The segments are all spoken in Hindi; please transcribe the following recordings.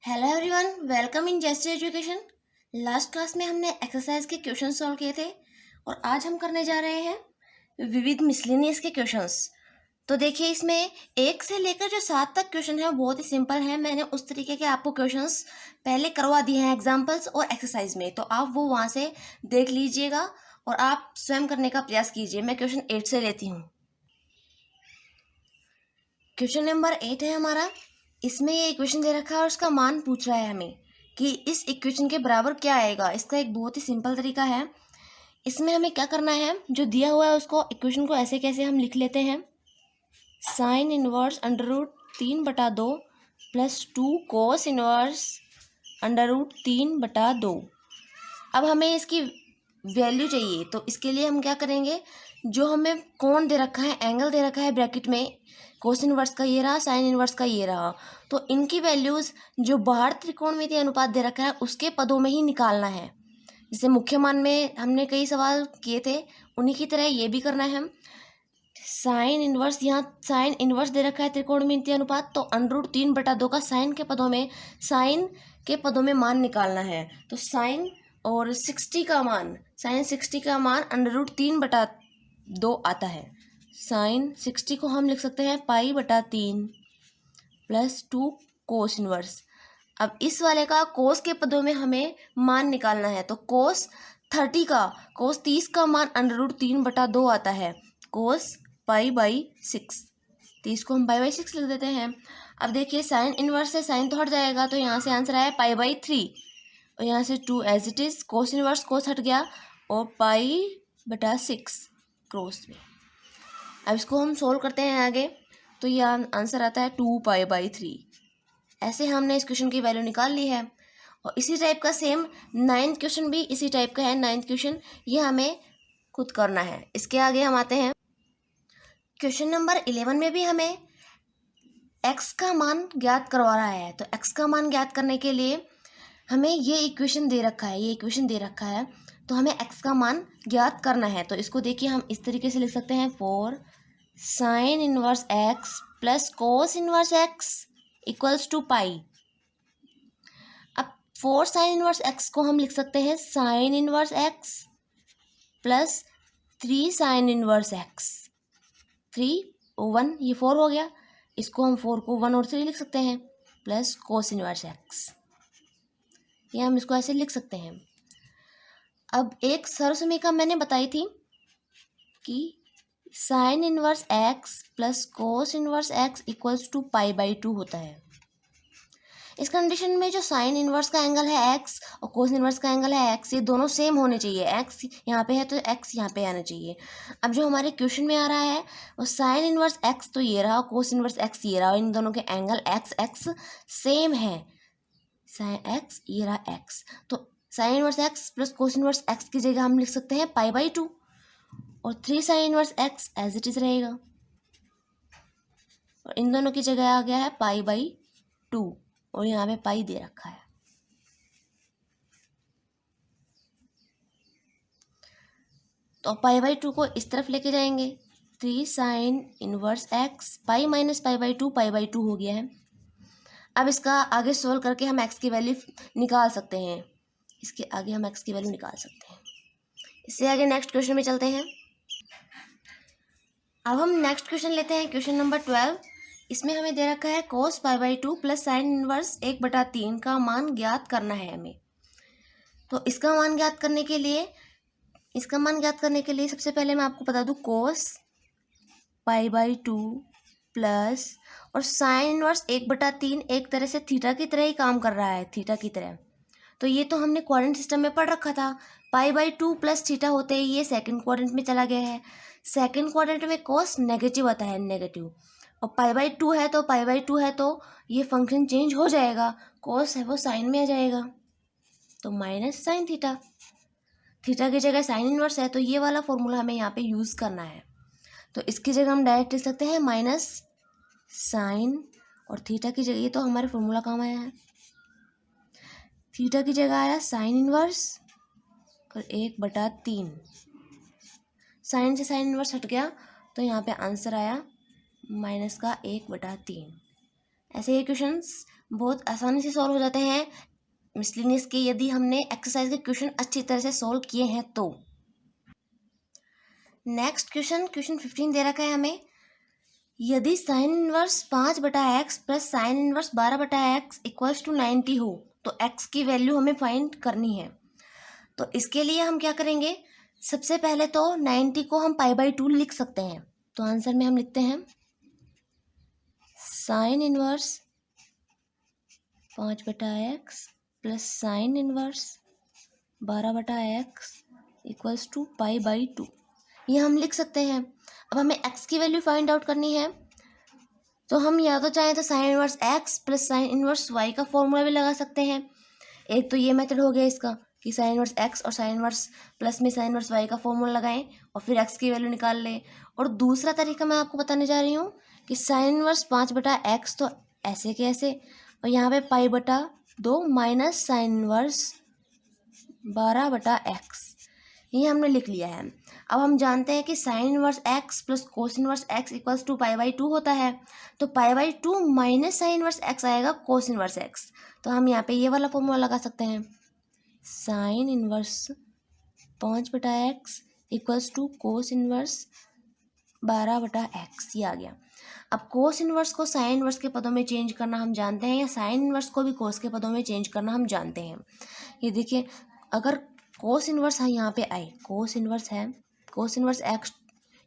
Hello everyone, welcome in Jester education. Last class में हमने एक्सरसाइज के क्वेश्चन सॉल्व किए थे और आज हम करने जा रहे हैं विविध मिसलेनियस के क्वेश्चंस। तो देखिए, इसमें 1 से लेकर जो 7 तक क्वेश्चन है बहुत ही सिंपल है। मैंने उस तरीके के आपको क्वेश्चंस पहले करवा दिए हैं एग्जाम्पल्स और एक्सरसाइज में, तो आप वो वहाँ से देख लीजिएगा और आप स्वयं करने का प्रयास कीजिए। मैं क्वेश्चन 8 से लेती हूँ। क्वेश्चन नंबर 8 है हमारा। इसमें ये इक्वेशन दे रखा है और उसका मान पूछ रहा है हमें कि इस इक्वेशन के बराबर क्या आएगा। इसका एक बहुत ही सिंपल तरीका है। इसमें हमें क्या करना है, जो दिया हुआ है उसको इक्वेशन को ऐसे कैसे हम लिख लेते हैं, sine inverse under root 3/2 plus 2 cos inverse under root 3/2। अब हमें इसकी वैल्यू चाहिए, तो इसके लिए हम क्या करेंगे, जो हमें कोण दे रखा है, एंगल दे रखा है ब्रैकेट में, कोस इनवर्स का ये रहा, साइन इनवर्स का ये रहा, तो इनकी वैल्यूज़ जो बाहर त्रिकोणमितीय अनुपात दे रखा है उसके पदों में ही निकालना है। जैसे मुख्य मान में हमने कई सवाल किए थे, उन्हीं की तरह ये भी करना है। हम साइन इनवर्स, यहाँ साइन इनवर्स दे रखा है त्रिकोणमितीय अनुपात, तो अंडर रूट 3/2 का साइन के पदों में, साइन के पदों में मान निकालना है। तो साइन और 60 का मान, साइन 60 का मान अंडर रूट 3/2 आता है। साइन 60 को हम लिख सकते हैं π/3 प्लस 2 कोस इनवर्स। अब इस वाले का कोस के पदों में हमें मान निकालना है, तो कोस 30 का मान अंडर रूट 3/2 आता है। कोस π/6, 30 को हम π/6 लिख देते हैं। अब देखिए, साइन इनवर्स से साइन तो हट जाएगा, तो यहाँ से आंसर आया π/3 और यहाँ से 2 as it is, cos inverse cos हट गया और π/6 क्रॉस में। अब इसको हम सोल्व करते हैं आगे, तो ये आंसर आता है 2π/3। ऐसे हमने इस क्वेश्चन की वैल्यू निकाल ली है। और इसी टाइप का सेम 9th क्वेश्चन भी इसी टाइप का है। 9th क्वेश्चन ये हमें खुद करना है। इसके आगे हम आते हैं क्वेश्चन नंबर 11 में भी हमें x का मान ज्ञात करवा रहा है। तो x का मान ज्ञात करने के लिए हमें ये इक्वेशन दे रखा है, तो हमें x का मान ज्ञात करना है। तो इसको देखिए, हम इस तरीके से लिख सकते हैं, 4 sine inverse x plus cos inverse x equals to pi. अब 4 साइन इनवर्स x को हम लिख सकते हैं sine inverse x plus 3 sine inverse x, 3 और 1 ये 4 हो गया। इसको हम 4 को 1 और 3 लिख सकते हैं, प्लस कोस इनवर्स x, ये हम इसको ऐसे लिख सकते हैं। अब एक सर्वसमीकरण मैंने बताई थी कि sine inverse x plus cos inverse x equals to π/2 होता है। इस कंडीशन में जो साइन इनवर्स का एंगल है x और कोस इनवर्स का एंगल है x, ये दोनों सेम होने चाहिए। x यहाँ पे है तो x यहाँ पे आना चाहिए। अब जो हमारे क्वेश्चन में आ रहा है वो साइन इनवर्स x तो ये रहा, कोस इनवर्स x ये रहा, इन दोनों के एंगल x सेम है। साइन x ये रहा x, तो sign inverse x plus cos inverse x की जगह हम लिख सकते हैं π/2 और 3 sine inverse x as it is रहेगा और इन दोनों की जगह आ गया है π/2 और यहाँ पे पाई दे रखा है। तो π/2 को इस तरफ लेके जाएंगे, 3 sine inverse x, pi minus π/2 हो गया है। अब इसका आगे सोल्व करके हम x की वैल्यू निकाल सकते हैं। इसके आगे हम x की वैल्यू निकाल सकते हैं। इससे आगे नेक्स्ट क्वेश्चन में चलते हैं। अब हम नेक्स्ट क्वेश्चन लेते हैं, क्वेश्चन नंबर 12। इसमें हमें दे रखा है कोस π/2 प्लस साइन इनवर्स 1/3 का मान ज्ञात करना है हमें। तो इसका मान ज्ञात करने के लिए सबसे पहले मैं आपको बता दूं, कोस π/2 प्लस और साइन इनवर्स 1/3 एक तरह से थीटा की तरह ही काम कर रहा है, थीटा की तरह। तो ये तो हमने क्वाड्रेंट सिस्टम में पढ़ रखा था। π/2 प्लस थीटा होते ही ये सेकंड क्वाड्रेंट में चला गया है। सेकंड क्वाड्रेंट में कोस नेगेटिव आता है, नेगेटिव, और π/2 है तो ये फंक्शन चेंज हो जाएगा, कोस है वो साइन में आ जाएगा, तो माइनस साइन थीटा, थीटा की जगह साइन इनवर्स है, तो ये वाला फॉर्मूला हमें यहाँ पे यूज़ करना है। तो इसकी जगह हम डायरेक्ट लिख सकते हैं माइनस साइन और थीटा की जगह, ये तो हमारे फॉर्मूला काम आया है, थीटा की जगह आया साइन इनवर्स और 1/3, साइन से साइन इनवर्स हट गया तो यहाँ पे आंसर आया माइनस का 1/3। ऐसे ये क्वेश्चंस बहुत आसानी से सॉल्व हो जाते हैं मिसलिनियस के, यदि हमने एक्सरसाइज के क्वेश्चन अच्छी तरह से सॉल्व किए हैं तो। नेक्स्ट क्वेश्चन 15 दे रखा है हमें, यदि sine inverse 5/x plus sine inverse 12/x equals to 90 हो तो x की वैल्यू हमें फाइंड करनी है। तो इसके लिए हम क्या करेंगे, सबसे पहले तो 90 को हम π/2 लिख सकते हैं। तो आंसर में हम लिखते हैं sine inverse 5/x plus sine inverse 12/x equals to π/2, ये हम लिख सकते हैं। अब हमें x की वैल्यू फाइंड आउट करनी है, तो हम या तो चाहें तो sign inverse x plus sine inverse y का फॉर्मूला भी लगा सकते हैं। एक तो ये मेथड हो गया इसका कि साइन इनवर्स x और साइन इनवर्स प्लस में साइन इनवर्स y का फॉर्मूला लगाएं और फिर x की वैल्यू निकाल लें। और दूसरा तरीका मैं आपको बताने जा रही हूँ कि साइन इनवर्स 5/x तो ऐसे के ऐसे, और यहाँ पे π/2 माइनस साइन इनवर्स 12/x, ये हमने लिख लिया है। अब हम जानते हैं कि sine inverse x plus cos inverse x equals to π/2 होता है, तो π/2 माइनस साइन इनवर्स x आएगा कोस इनवर्स x। तो हम यहाँ पे ये वाला फॉर्मूला लगा सकते हैं, sine inverse 5/x equals to cos inverse 12/x, ये आ गया। अब कोस इनवर्स को साइन इनवर्स के पदों में चेंज करना हम जानते हैं, या साइन इनवर्स को भी कोस के पदों में चेंज करना हम जानते हैं। ये देखिए, अगर कोस इनवर्स यहाँ पे आए, कोस इनवर्स है, cos inverse x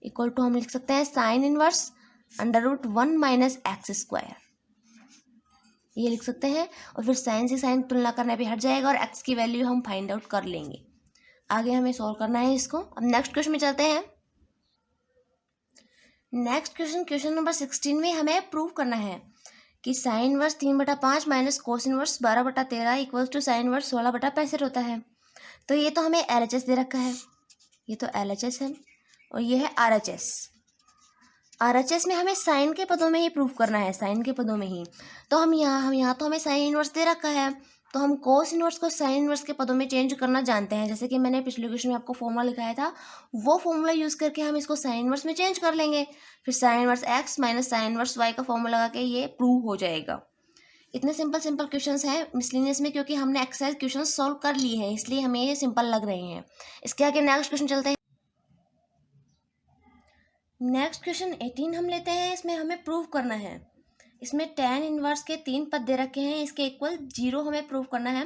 equal to हम लिख सकते हैं साइन इनवर्स √1 माइनस x², ये लिख सकते हैं। और फिर साइन से साइन तुलना करने पे हट जाएगा और x की वैल्यू हम फाइंड आउट कर लेंगे। आगे हमें सॉल्व करना है इसको। अब नेक्स्ट क्वेश्चन में चलते हैं। नेक्स्ट क्वेश्चन नंबर 16 में हमें प्रूव करना है कि sine inverse 3/5 minus cos inverse 12/13 equals to sine inverse 16/65 होता है। तो ये तो हमें LHS दे रखा है, ये तो LHS है और ये है RHS। RHS में हमें साइन के पदों में ही प्रूव करना है, साइन के पदों में ही। तो हम यहाँ तो हमें साइन इनवर्स दे रखा है, तो हम कोस इनवर्स को साइन इनवर्स के पदों में चेंज करना जानते हैं। जैसे कि मैंने पिछले क्वेश्चन में आपको फॉर्मूला लिखाया था, वो फॉर्मूला यूज़ करके हम इसको साइन इनवर्स में चेंज कर लेंगे। फिर sign inverse x minus sine inverse y का फॉर्मूला लगा के ये प्रूव हो जाएगा। इतने सिंपल क्वेश्चंस हैं मिसलिनियस में, क्योंकि हमने एक्सरसाइज क्वेश्चन सॉल्व कर लिए हैं, इसलिए हमें ये सिंपल लग रहे हैं। इसके आगे नेक्स्ट क्वेश्चन चलते हैं। नेक्स्ट क्वेश्चन 18 हम लेते हैं। इसमें हमें प्रूव करना है, इसमें tan इनवर्स के 3 पद दे रखे हैं, इसके इक्वल 0 हमें प्रूव करना है।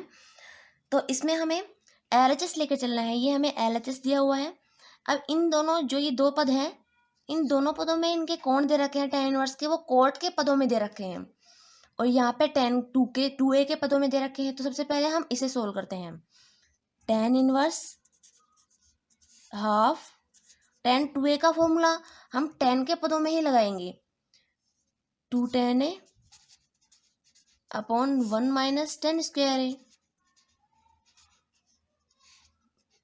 तो इसमें हमें LHS लेकर चलना है, ये हमें LHS दिया हुआ है। अब इन दोनों जो ये 2 पद हैं, इन दोनों पदों में इनके कोण दे रखे हैं tan इनवर्स के, वो कोट के पदों में दे रखे हैं। और यहाँ पे tan 2a के पदों में दे रखे हैं। तो सबसे पहले हम इसे सोल्व करते हैं। tan inverse half tan 2a का फॉर्मूला हम tan के पदों में ही लगाएंगे, 2 tan a upon 1 minus tan square a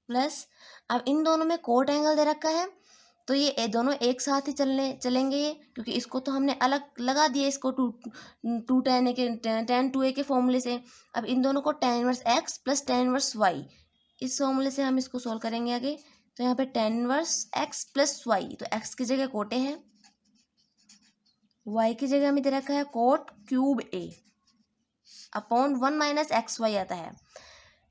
plus, अब इन दोनों में कोट एंगल दे रखा है, तो ये दोनों एक साथ ही चलेंगे ये, क्योंकि इसको तो हमने अलग लगा दिया, इसको टू tan tan 2a के फॉर्मूले से। अब इन दोनों को tan inverse x plus tan inverse y, इस फॉर्मूले से हम इसको सोल्व करेंगे आगे। तो यहाँ पे tan inverse x plus y, तो x की जगह कोटे हैं, y की जगह हमें दे रखा है cot cube a upon 1 minus XY आता है।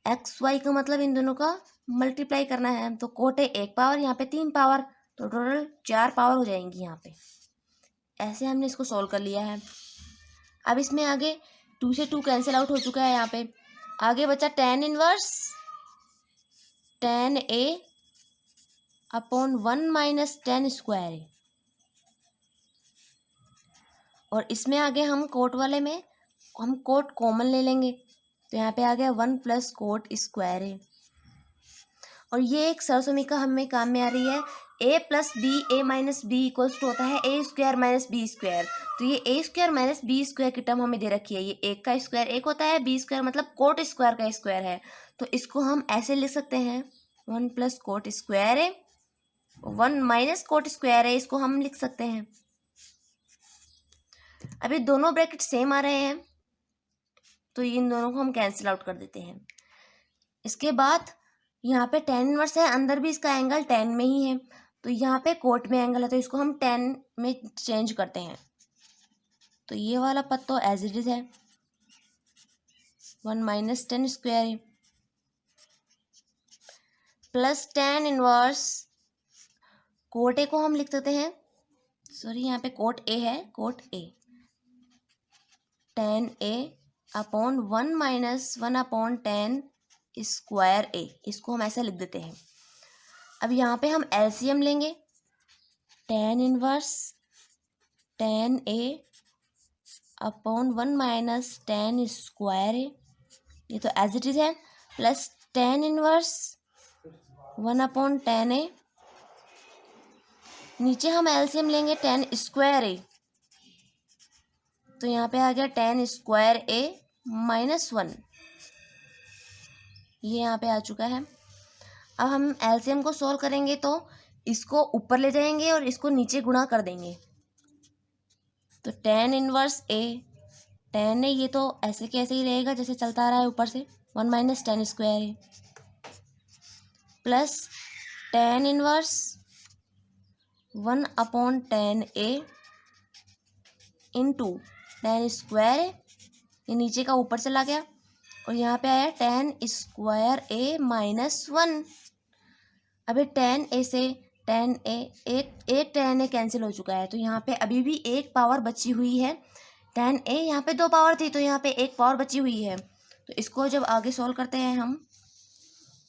XY का मतलब इन दोनों का मल्टीप्लाई करना है, तो कोटे 1 पावर, यहाँ पे 3 पावर, तो टोटल 4 पावर हो जाएंगी यहाँ पे। ऐसे हमने इसको सॉल्व कर लिया है। अब इसमें आगे 2 से 2 कैंसिल आउट हो चुका है, यहाँ पे आगे बचा tan inverse tan a upon 1 minus tan square a, और इसमें आगे हम कोट वाले में हम कोट कॉमन ले लेंगे, तो यहाँ पे आ गया 1 प्लस कोट स्क्वायर a। और ये एक सरसमीका हमें काम में आ रही है, a plus b a minus b equals to होता है a square minus b square. तो ये a square minus b square की टर्म हमें दे रखी है, ये एक का स्क्वायर एक होता है, बी स्क्वायर मतलब कोट स्क्वायर का स्क्वायर है। तो इसको हम ऐसे लिख सकते हैं 1 प्लस कोट स्क्वायर है, 1 माइनस कोट स्क्वायर है, इसको हम लिख सकते हैं। अभी दोनों ब्रैकेट सेम आ रहे हैं, तो इन दोनों को हम कैंसिल आउट कर देते हैं। इसके बाद यहाँ पे tan इनवर्स है, अंदर भी इसका एंगल tan में ही है, तो यहाँ पे कोट में एंगल है, तो इसको हम tan में चेंज करते हैं। तो ये वाला पद तो एज इट इज है, 1 माइनस टेन स्क्वायर है, plus tan inverse cot A को हम लिख सकते हैं, सॉरी यहाँ पे कोट ए है, cot A, tan A upon 1 minus 1 upon tan square A, इसको हम ऐसा लिख देते हैं। अब यहाँ पे हम एलसीएम लेंगे, tan inverse tan A upon 1 minus tan square A, ये तो एज इट इज है, plus tan inverse 1 upon tan A, नीचे हम एलसीएम लेंगे टेन स्क्वायर ए, तो यहाँ पे आ गया टेन स्क्वायर ए माइनस 1, ये यहाँ पे आ चुका है। अब हम एलसीएम को सोल्व करेंगे तो इसको ऊपर ले जाएंगे और इसको नीचे गुणा कर देंगे, तो टेन इनवर्स ए, टेन ए ये तो ऐसे के ऐसे ही रहेगा जैसे चलता आ रहा है ऊपर से, 1 minus tan square A, plus tan inverse 1 upon tan A into tan square A, ये नीचे का ऊपर चला गया, और यहाँ पे आया टेन स्क्वायर ए माइनस 1। अभी टेन ए से टेन ए, एक टेन ए कैंसिल हो चुका है, तो यहाँ पे अभी भी एक पावर बची हुई है, टेन ए यहाँ पे 2 पावर थी तो यहाँ पे एक पावर बची हुई है, तो इसको जब आगे सॉल्व करते हैं हम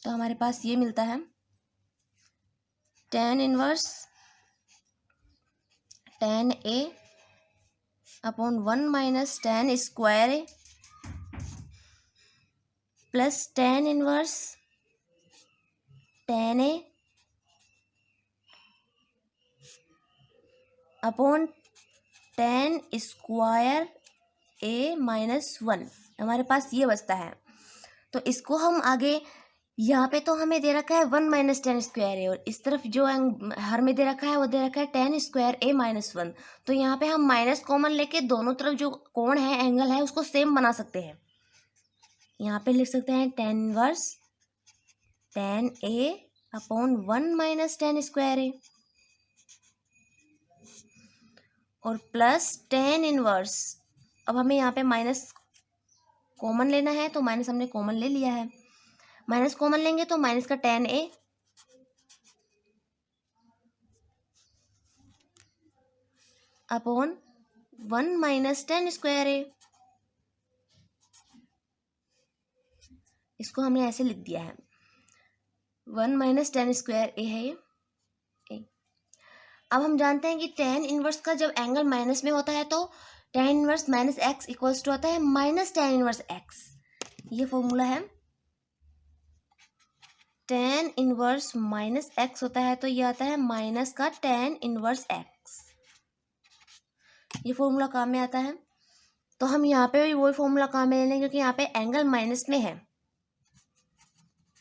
तो हमारे पास ये मिलता है, tan inverse tan A upon 1 minus tan square A plus tan inverse tan A upon tan square A minus 1, हमारे पास ये बचता है। तो इसको हम आगे, यहाँ पे तो हमें दे रखा है 1 माइनस टेन स्क्वायर ए, और इस तरफ जो हर में दे रखा है वो दे रखा है टेन स्क्वायर ए माइनस 1, तो यहाँ पे हम माइनस कॉमन लेके दोनों तरफ जो कोण है, एंगल है, उसको सेम बना सकते हैं। यहाँ पे लिख सकते हैं ten inverse tan A upon 1 minus tan square ए, और प्लस टेन इनवर्स, अब हमें यहाँ पे माइनस कॉमन लेना है तो माइनस हमने कॉमन ले लिया है, माइनस कॉमन लेंगे तो माइनस का ten A upon 1 minus tan square A, इसको हमने ऐसे लिख दिया है, 1 माइनस टेन स्क्वायर ए है ये ए। अब हम जानते हैं कि टेन इनवर्स का जब एंगल माइनस में होता है तो tan inverse minus x equals to आता है माइनस टेन इनवर्स एक्स, ये फॉर्मूला है। टेन इनवर्स माइनस एक्स होता है तो ये आता है माइनस का टेन इनवर्स एक्स, ये फॉर्मूला काम में आता है। तो हम यहाँ पे भी वही फॉर्मूला काम में ले लेंगे क्योंकि यहाँ पे एंगल माइनस में है,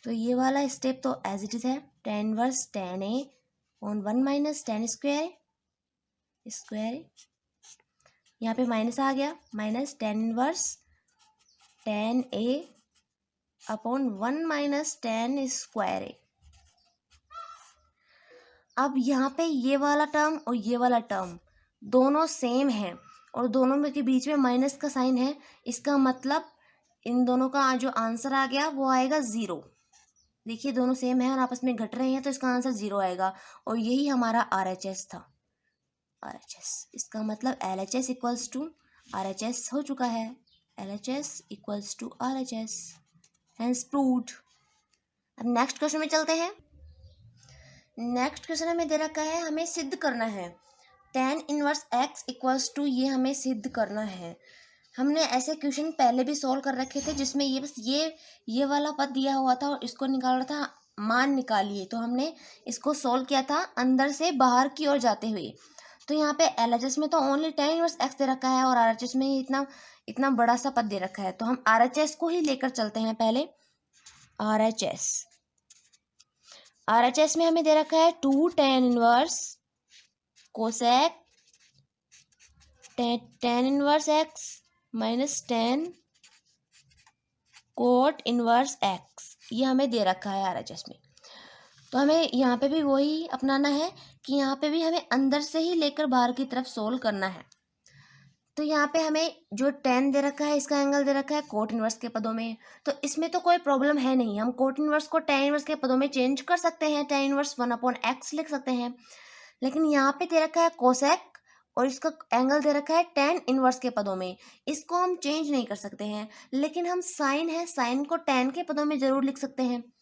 तो ये वाला स्टेप तो एज इट इज है, tan inverse tan A on 1 minus tan square, यहाँ पे माइनस आ गया, minus tan inverse tan A upon 1 minus tan square ए। अब यहाँ पे ये वाला टर्म और ये वाला टर्म दोनों सेम हैं और दोनों में के बीच में माइनस का साइन है, इसका मतलब इन दोनों का जो आंसर आ गया वो आएगा 0। देखिए दोनों सेम है और आपस में घट रहे हैं तो इसका आंसर 0 आएगा, और यही हमारा RHS था, RHS, इसका मतलब LHS इक्वल्स टू RHS हो चुका है, LHS equals to RHS, hence proved. अब नेक्स्ट क्वेश्चन में चलते हैं। नेक्स्ट क्वेश्चन हमें दे रखा है, हमें सिद्ध करना है tan inverse x equals to, ये हमें सिद्ध करना है। हमने ऐसे क्वेश्चन पहले भी सॉल्व कर रखे थे जिसमें ये बस ये वाला पद दिया हुआ था और इसको निकाल रहा था, मान निकालिए, तो हमने इसको सॉल्व किया था अंदर से बाहर की ओर जाते हुए। तो यहाँ पे LHS में तो ओनली टेन इनवर्स एक्स दे रखा है और RHS में इतना बड़ा सा पद दे रखा है, तो हम RHS को ही लेकर चलते हैं पहले। RHS में हमें दे रखा है 2 tan inverse cosec ten inverse x minus 10 cot inverse x, ये हमें दे रखा है RHS में। तो हमें यहाँ पे भी वही अपनाना है कि यहाँ पे भी हमें अंदर से ही लेकर बाहर की तरफ सोल्व करना है। तो यहाँ पे हमें जो tan दे रखा है इसका एंगल दे रखा है कोट इनवर्स के पदों में, तो इसमें तो कोई प्रॉब्लम है नहीं, हम कोट इनवर्स को tan इनवर्स के पदों में चेंज कर सकते हैं, tan इनवर्स 1/x लिख सकते हैं। लेकिन यहाँ पे दे रखा है कोसेक और इसका एंगल दे रखा है tan इनवर्स के पदों में, इसको हम चेंज नहीं कर सकते हैं। लेकिन हम साइन है, साइन को tan के पदों में जरूर लिख सकते हैं।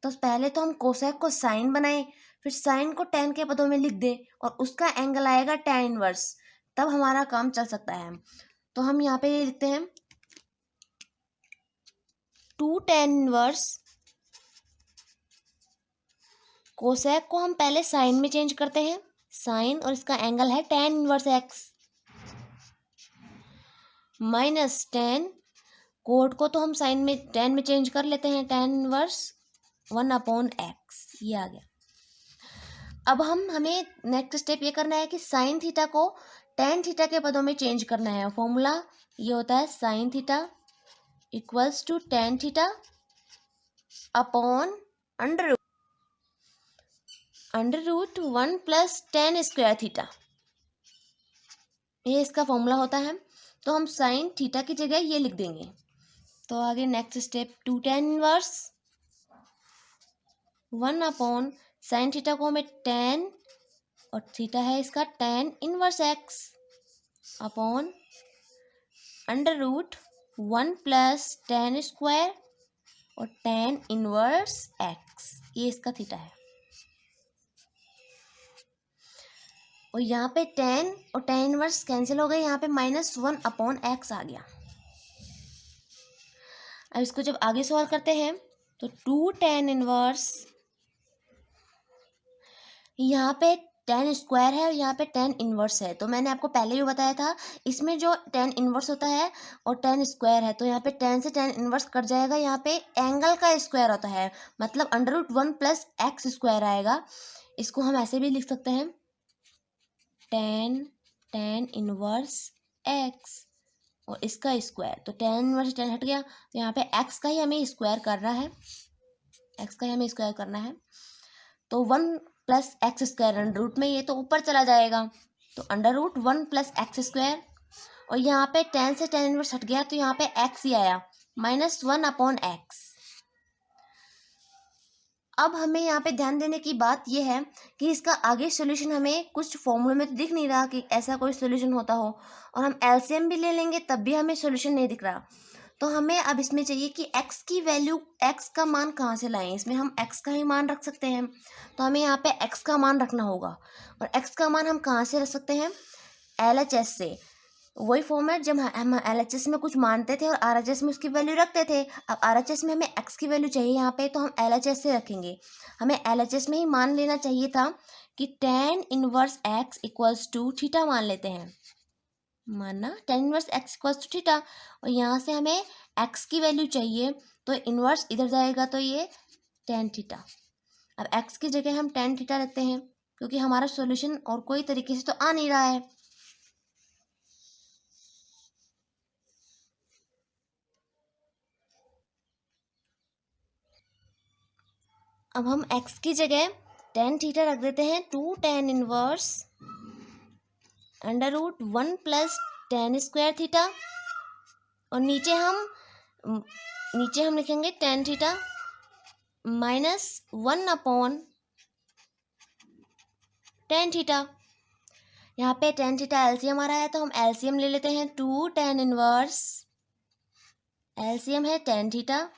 तो पहले तो हम कोसेक को साइन बनाए, फिर साइन को tan के पदों में लिख दे और उसका एंगल आएगा tan इनवर्स, तब हमारा काम चल सकता है। तो हम यहाँ पे ये लिखते हैं 2 tan इनवर्स, कोसेक को हम पहले साइन में चेंज करते हैं, साइन और इसका एंगल है tan inverse x, minus tan, cot को तो हम साइन में tan में चेंज कर लेते हैं, tan इनवर्स 1/x, ये आ गया। अब हमें नेक्स्ट स्टेप ये करना है कि साइन थीटा को tan थीटा के पदों में चेंज करना है। फॉर्मूला ये होता है sine theta equals to tan theta upon under root 1 plus tan square theta, ये इसका फॉर्मूला होता है। तो हम साइन थीटा की जगह ये लिख देंगे। तो आगे next step 2 tan inverse 1 upon sine theta को हमें tan और थीटा है इसका tan inverse x upon under root 1 plus tan square और tan इनवर्स x, ये इसका थीटा है। और यहाँ पे tan और tan इनवर्स कैंसिल हो गए, यहाँ पे -1/x आ गया। अब इसको जब आगे सॉल्व करते हैं तो 2 tan इनवर्स, यहाँ पे tan स्क्वायर है और यहाँ पे tan इनवर्स है। तो मैंने आपको पहले भी बताया था इसमें जो tan इनवर्स होता है और tan स्क्वायर है, तो यहाँ पे tan से tan इनवर्स कट जाएगा, यहाँ पे एंगल का स्क्वायर होता है, मतलब under root 1 plus x square आएगा। इसको हम ऐसे भी लिख सकते हैं tan इनवर्स x और इसका स्क्वायर, तो tan इनवर्स tan हट गया, तो यहाँ पे x का ही हमें स्क्वायर करना है, x का ही हमें स्क्वायर करना है। तो 1 plus x square under root में, ये तो ऊपर चला जाएगा, तो under root 1 plus x square, और यहाँ पे tan से tan इनवर्स हट गया, तो यहाँ पे x ही आया -1/x। अब हमें यहाँ पे ध्यान देने की बात यह है कि इसका आगे सॉल्यूशन हमें कुछ फॉर्मूले में तो दिख नहीं रहा कि ऐसा कोई सॉल्यूशन होता हो, और हम एलसीएम भी ले लेंगे तब भी हमें सॉल्यूशन नहीं दिख रहा। तो हमें अब इसमें चाहिए कि x की वैल्यू, x का मान कहाँ से लाएं। इसमें हम x का ही मान रख सकते हैं, तो हमें यहाँ पे x का मान रखना होगा। और x का मान हम कहाँ से रख सकते हैं, LHS से। वही फॉर्मेट जब हम LHS में कुछ मानते थे और RHS में उसकी वैल्यू रखते थे। अब RHS में हमें x की वैल्यू चाहिए यहाँ पे, तो हम LHS से रखेंगे। हमें LHS में ही मान लेना चाहिए था कि tan inverse x equals to theta मान लेते हैं, माना tan inverse x equals to theta, और यहाँ से हमें x की वैल्यू चाहिए, तो इनवर्स इधर जाएगा, तो ये tan थीटा। अब x की जगह हम tan थीटा रखते हैं, क्योंकि हमारा सॉल्यूशन और कोई तरीके से तो आ नहीं रहा है। अब हम x की जगह tan थीटा रख देते हैं, 2 tan inverse under root 1 plus tan square theta, और नीचे हम लिखेंगे tan थीटा -1 tan थीटा। यहाँ पे tan थीटा एलसीएम आ रहा है, तो हम एलसीएम ले लेते हैं, 2 tan इनवर्स, एलसीएम है tan थीटा,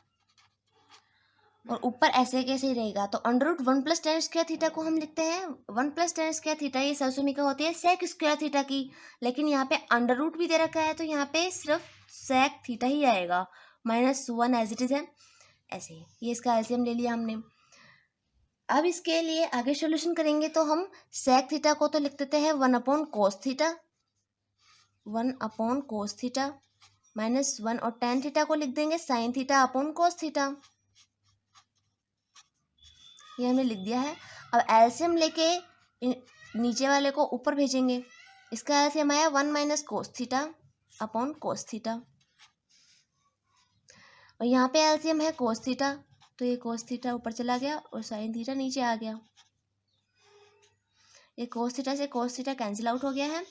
और ऊपर ऐसे कैसे ही रहेगा, तो under root 1 plus tan square theta को हम लिखते हैं 1 प्लस tan स्क्वायर थीटा, ये सरसोमिका होती है सेक स्क्वायर थीटा की, लेकिन यहाँ पे अंडर रूट भी दे रखा है, तो यहाँ पे सिर्फ सेक थीटा ही आएगा, -1 एज इट इज है, ऐसे ही। ये इसका एलसीएम ले लिया हमने। अब इसके लिए आगे सॉल्यूशन करेंगे, तो हम सेक थीटा को तो लिख देते हैं 1/cos थीटा, 1/cos थीटा -1, और tan थीटा को लिख देंगे sin theta upon cos theta, ये हमने लिख दिया है। अब एलसीएम लेके नीचे वाले को ऊपर भेजेंगे, इसका एलसीएम आया 1 - cos theta upon cos theta, और यहाँ पे एलसीएम है cos थीटा, तो ये cos थीटा ऊपर चला गया और sin थीटा नीचे आ गया। ये cos थीटा से cos थीटा कैंसिल आउट हो गया है,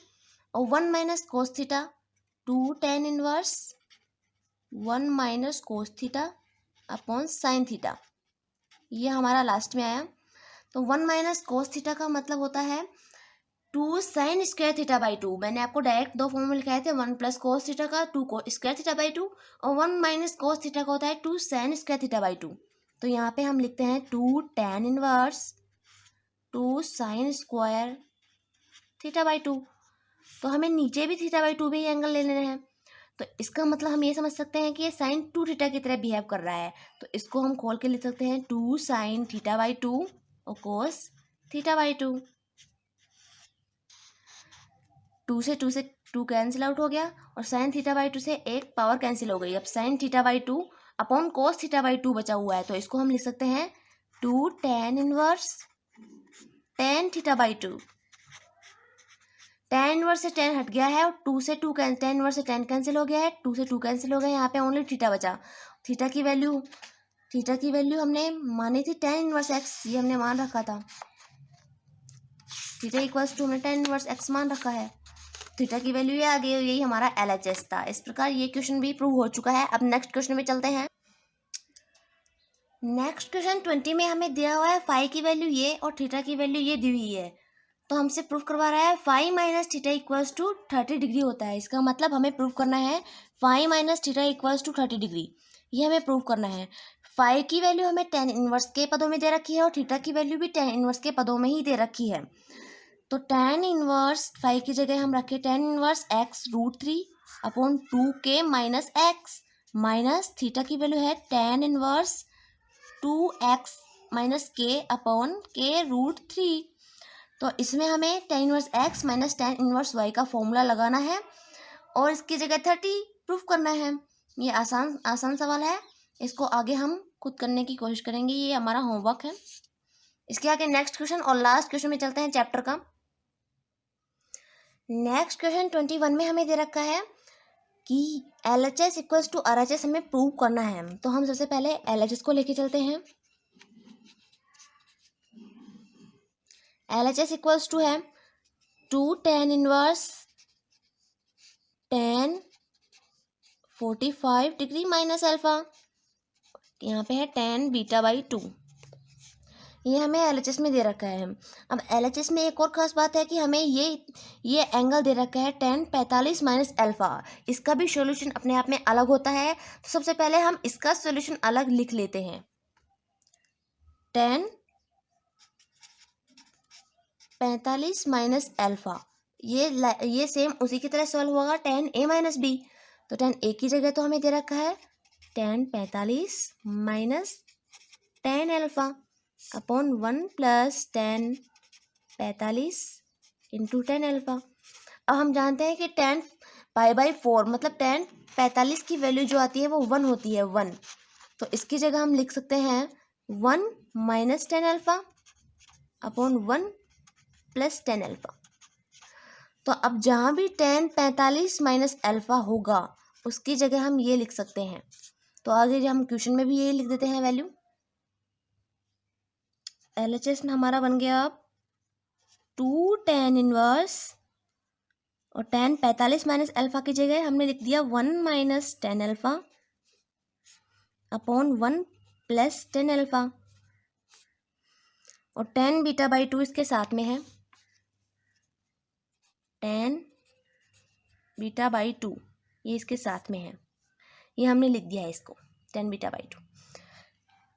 और 1 - cos theta 2 tan inverse 1 minus cos theta upon sine theta, ये हमारा लास्ट में आया। तो 1 माइनस कोस थीटा का मतलब होता है 2 साइन स्क्वायर थीटा बाई 2। मैंने आपको डायरेक्ट दो फॉर्मूले लिखाए थे, 1 प्लस कोस थीटा का 2 को स्क्वायर थीटा बाई 2, और 1 माइनस कोस थीटा का होता है 2 साइन स्क्वायर थीटा बाई 2। तो यहाँ पे हम लिखते हैं 2 tan inverse 2 sine square theta by 2। तो हमें नीचे भी थीटा बाई 2 भी एंगल ले लेने हैं, तो इसका मतलब हम ये समझ सकते हैं कि ये साइन 2 थीटा की तरह बिहेव कर रहा है। तो इसको हम खोल के लिख सकते हैं 2 साइन थीटा बाई 2 और कोस थीटा बाई 2। 2 से 2 कैंसिल आउट हो गया, और साइन थीटा बाई 2 से एक पावर कैंसिल हो गई। अब sine theta by 2 upon cos theta by 2 बचा हुआ है, तो इसको हम लिख सकते हैं 2 tan inverse tan theta by 2। tan inverse से tan हट गया है, और 2 से 2 tan इनवर्स से tan कैंसिल हो गया है, 2 से 2 कैंसिल हो गया, यहाँ पे ओनली थीटा बचा। थीटा की वैल्यू हमने मानी थी tan इनवर्स x, ये हमने मान रखा था। थीटा इक्वल्स टू हमने tan इनवर्स x मान रखा है, थीटा की वैल्यू ये आ गई, यही हमारा LHS था। इस प्रकार ये क्वेश्चन भी प्रूव हो चुका है। अब नेक्स्ट क्वेश्चन में चलते हैं। नेक्स्ट क्वेश्चन 20 में हमें दिया हुआ है फाई की वैल्यू ये और थीटा की वैल्यू ये दी हुई है, तो हमसे प्रूव करवा रहा है phi minus theta equals to 30 degree होता है। इसका मतलब हमें प्रूव करना है phi minus theta equals to 30 degree, ये हमें प्रूव करना है। फाई की वैल्यू हमें tan इनवर्स के पदों में दे रखी है, और थीटा की वैल्यू भी tan इनवर्स के पदों में ही दे रखी है। तो tan इनवर्स फाई की जगह हम रखें tan inverse x√3 upon 2k minus x, minus theta की वैल्यू है tan इनवर्स 2x माइनस के अपॉन k√3। तो इसमें हमें tan inverse x minus tan inverse y का फॉर्मूला लगाना है, और इसकी जगह 30 प्रूफ करना है। ये आसान सवाल है, इसको आगे हम खुद करने की कोशिश करेंगे, ये हमारा होमवर्क है। इसके आगे नेक्स्ट क्वेश्चन और लास्ट क्वेश्चन में चलते हैं चैप्टर का। नेक्स्ट क्वेश्चन 21 में हमें दे रखा है कि LHS इक्वल्स टू RHS हमें प्रूव करना है। तो हम सबसे पहले LHS को लेके चलते हैं। LHS इक्वल्स टू है 2 tan inverse tan 45 degree minus alpha, यहाँ पे है tan बीटा बाई 2, ये हमें LHS में दे रखा है। अब LHS में एक और ख़ास बात है कि हमें ये एंगल दे रखा है tan 45 माइनस अल्फ़ा। इसका भी सॉल्यूशन अपने आप में अलग होता है, तो सबसे पहले हम इसका सॉल्यूशन अलग लिख लेते हैं। tan 45 माइनस अल्फ़ा, ये सेम उसी की तरह सॉल्व होगा tan a माइनस बी। तो tan a की जगह तो हमें दे रखा है tan 45 minus tan alpha upon 1 plus tan 45 into tan alpha. अब हम जानते हैं कि tan पाई बाई 4 मतलब tan 45 की वैल्यू जो आती है वो 1 होती है, 1। तो इसकी जगह हम लिख सकते हैं 1 minus tan alpha upon 1 plus tan alpha. तो अब जहाँ भी tan 45 माइनस अल्फ़ा होगा उसकी जगह हम ये लिख सकते हैं। तो आगे जो हम क्वेश्चन में भी ये लिख देते हैं वैल्यू। LHS में हमारा बन गया अब 2 tan इनवर्स, और tan 45 माइनस अल्फ़ा की जगह हमने लिख दिया 1 minus tan alpha upon 1 plus tan alpha, और tan बीटा बाई 2 इसके साथ में है, tan बीटा बाई 2 ये इसके साथ में है, ये हमने लिख दिया है इसको tan बीटा बाई 2।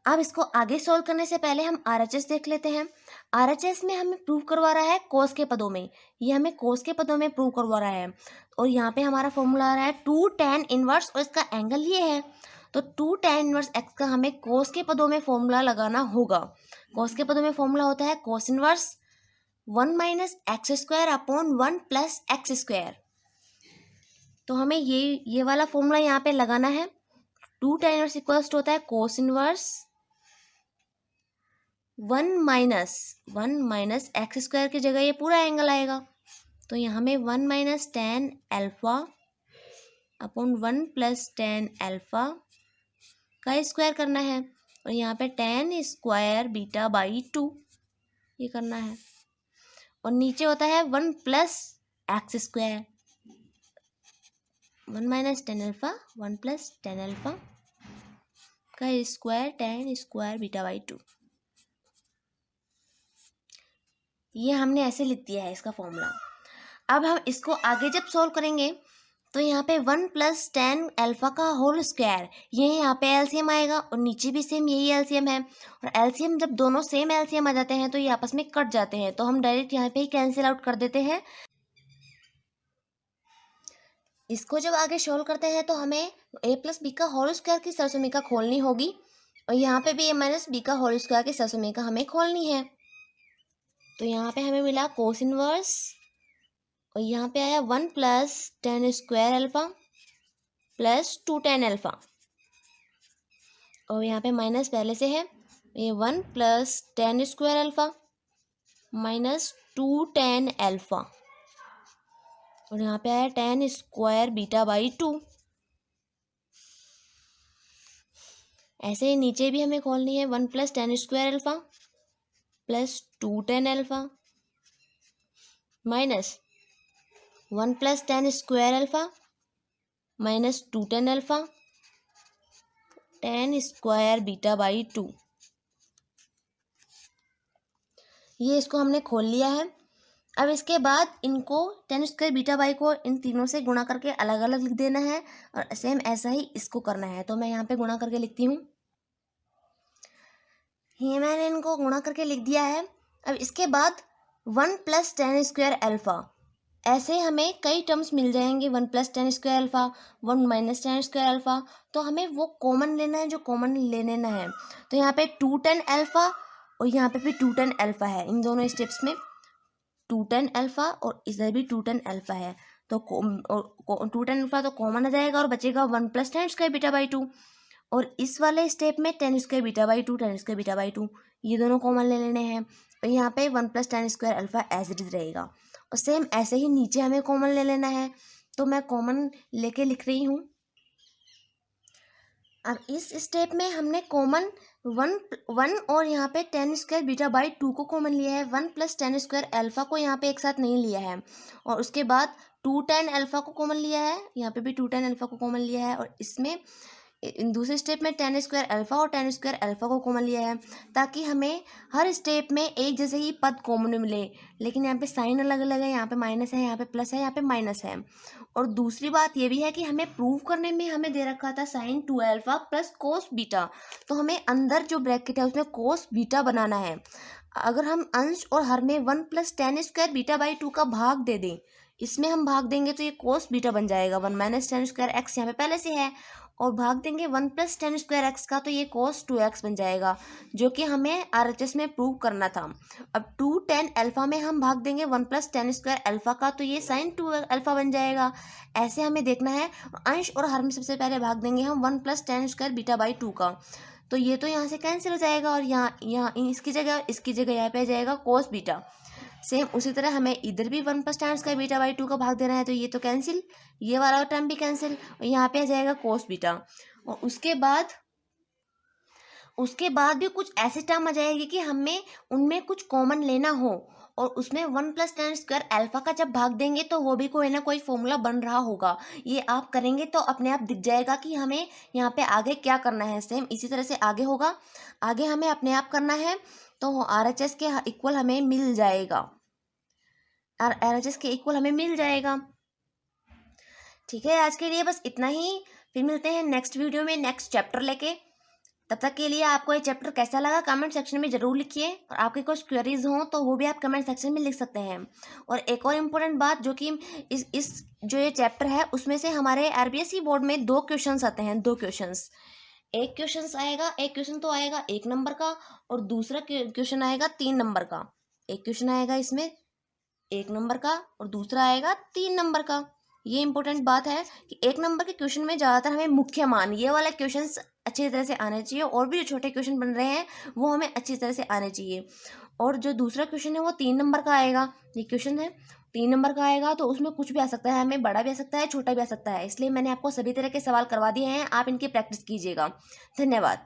अब इसको आगे सोल्व करने से पहले हम RHS देख लेते हैं। RHS में हमें प्रूव करवा रहा है कोस के पदों में, ये हमें कोस के पदों में प्रूव करवा रहा है, और यहाँ पे हमारा फॉर्मूला आ रहा है 2 tan इनवर्स, और इसका एंगल ये है। तो 2 tan इनवर्स x का हमें कोस के पदों में फॉर्मूला लगाना होगा। कोस के पदों में फॉर्मूला होता है cos inverse 1 minus x square upon 1 plus x square. तो हमें ये वाला फॉर्मूला यहाँ पे लगाना है। 2 tan इनवर्स इक्वल्स टू होता है cos inverse 1 minus x square की जगह ये पूरा एंगल आएगा, तो यहाँ में 1 minus tan alpha upon 1 plus tan alpha का स्क्वायर करना है, और यहाँ पे tan स्क्वायर बीटा बाई 2 ये करना है, और नीचे होता है 1 plus x square 1 minus tan alpha 1 plus tan alpha का square tan square beta by 2। ये हमने ऐसे लिख दिया है इसका फॉर्मूला। अब हम इसको आगे जब सॉल्व करेंगे तो यहाँ पे 1 प्लस टेन अल्फ़ा का होल स्क्वायर, ये यहाँ पे एलसीएम आएगा और नीचे भी सेम यही एलसीएम है। और एलसीएम जब दोनों सेम एलसीएम आ जाते हैं तो ये आपस में कट जाते हैं, तो हम डायरेक्ट यहाँ पे ही कैंसिल आउट कर देते हैं। इसको जब आगे सॉल्व करते हैं तो हमें ए प्लस बी का होल स्क्वायर की सरसमीका खोलनी होगी और यहाँ पे भी ए माइनस बी का होल स्क्वायर की सरसमीका हमें खोलनी है। तो यहाँ पे हमें मिला कोस इनवर्स और यहाँ पे आया 1 plus tan square alpha plus 2 tan alpha और यहाँ पे माइनस पहले से है, ये 1 plus tan square alpha minus 2 tan alpha और यहाँ पे आया टेन स्क्वायर बीटा बाई 2। ऐसे ही नीचे भी हमें खोलनी है 1 plus tan square alpha plus 2 tan alpha minus 1 plus tan square alpha minus 2 tan alpha ten square beta by 2। ये इसको हमने खोल लिया है। अब इसके बाद इनको टेन स्क्वायर बीटा बाई को इन तीनों से गुणा करके अलग अलग लिख देना है और सेम ऐसा ही इसको करना है। तो मैं यहाँ पे गुणा करके लिखती हूँ, ये मैंने इनको गुणा करके लिख दिया है। अब इसके बाद 1 प्लस टेन स्क्वायर अल्फ़ा, ऐसे हमें कई टर्म्स मिल जाएंगे, 1 plus tan square alpha 1 minus tan square alpha, तो हमें वो कॉमन लेना है जो कॉमन ले लेना है। तो यहाँ पे 2 टेन अल्फ़ा और यहाँ पे भी 2 टेन अल्फ़ा है, इन दोनों स्टेप्स में 2 टेन अल्फ़ा और इधर भी 2 टेन अल्फ़ा है। तो 2 टेन अल्फ़ा तो कॉमन आ जाएगा और बचेगा 1 plus tan square beta by 2 और इस वाले स्टेप में ten square beta by 2 ten square beta by 2 ये दोनों कॉमन ले लेने हैं और यहाँ पे 1 plus tan square alpha as it is रहेगा। और सेम ऐसे ही नीचे हमें कॉमन ले लेना है, तो मैं कॉमन लेके लिख रही हूँ। अब इस स्टेप में हमने कॉमन 1 और यहाँ पे टेन स्क्वायर बीटा बाई 2 को कॉमन लिया है, 1 प्लस टेन स्क्वायर अल्फ़ा को यहाँ पे एक साथ नहीं लिया है और उसके बाद 2 टेन अल्फ़ा को कॉमन लिया है, यहाँ पे भी 2 टेन अल्फ़ा को कॉमन लिया है और इसमें दूसरे स्टेप में टेन स्क्वायर अल्फ़ा और टेन स्क्वायर अल्फ़ा को कॉमन लिया है, ताकि हमें हर स्टेप में एक जैसे ही पद कॉमन मिले। लेकिन यहाँ पे साइन अलग अलग है, यहाँ पे माइनस है, यहाँ पे प्लस है, यहाँ पे माइनस है। और दूसरी बात ये भी है कि हमें प्रूव करने में हमें दे रखा था sine 2 alpha plus cos beta, तो हमें अंदर जो ब्रैकेट है उसमें कोस बीटा बनाना है। अगर हम अंश और हर में 1 plus tan square beta by 2 का भाग दे दें, इसमें हम भाग देंगे तो ये कोस बीटा बन जाएगा। 1 माइनस टेन स्क्वायर एक्स यहाँ पे पहले से है और भाग देंगे 1 प्लस टेन स्क्वायर एक्स का तो ये कोस 2x बन जाएगा, जो कि हमें RHS में प्रूव करना था। अब 2 टेन अल्फ़ा में हम भाग देंगे 1 प्लस टेन स्क्वायर अल्फ़ा का तो ये साइन 2 अल्फ़ा बन जाएगा। ऐसे हमें देखना है। अंश और हर में सबसे पहले भाग देंगे हम 1 plus tan square beta by 2 का, तो ये तो यहाँ से कैंसिल हो जाएगा और यहाँ इसकी जगह यहाँ पे आ जाएगा कोस बीटा। सेम उसी तरह हमें इधर भी 1 plus tan square beta by 2 का भाग देना है, तो ये तो कैंसिल, ये वाला टर्म भी कैंसिल और यहाँ पे आ जाएगा कोस बीटा। और उसके बाद भी कुछ ऐसे टर्म आ जाएगी कि हमें उनमें कुछ कॉमन लेना हो और उसमें 1 प्लस टेन स्क्वायर अल्फ़ा का जब भाग देंगे तो वो भी कोई ना कोई फॉर्मूला बन रहा होगा। ये आप करेंगे तो अपने आप दिख जाएगा कि हमें यहाँ पे आगे क्या करना है। सेम इसी तरह से आगे होगा, आगे हमें अपने आप करना है तो RHS के इक्वल हमें मिल जाएगा, और RHS के इक्वल हमें मिल जाएगा। ठीक है, आज के लिए बस इतना ही, फिर मिलते हैं नेक्स्ट वीडियो में नेक्स्ट चैप्टर लेके। तब तक के लिए आपको ये चैप्टर कैसा लगा कमेंट सेक्शन में ज़रूर लिखिए और आपके कुछ क्वेरीज हों तो वो भी आप कमेंट सेक्शन में लिख सकते हैं। और एक और इम्पोर्टेंट बात, जो कि इस जो ये चैप्टर है उसमें से हमारे RBSE बोर्ड में 2 क्वेश्चंस आते हैं, 2 क्वेश्चंस। एक क्वेश्चन तो आएगा 1 नंबर का और दूसरा क्वेश्चन आएगा 3 नंबर का। एक क्वेश्चन आएगा इसमें 1 नंबर का और दूसरा आएगा 3 नंबर का। ये इंपॉर्टेंट बात है कि 1 नंबर के क्वेश्चन में ज़्यादातर हमें मुख्य मान, ये वाले क्वेश्चंस अच्छी तरह से आने चाहिए और भी जो छोटे क्वेश्चन बन रहे हैं वो हमें अच्छी तरह से आने चाहिए। और जो दूसरा क्वेश्चन है वो 3 नंबर का आएगा। ये क्वेश्चन है 3 नंबर का आएगा तो उसमें कुछ भी आ सकता है, हमें बड़ा भी आ सकता है, छोटा भी आ सकता है, इसलिए मैंने आपको सभी तरह के सवाल करवा दिए हैं, आप इनकी प्रैक्टिस कीजिएगा। धन्यवाद।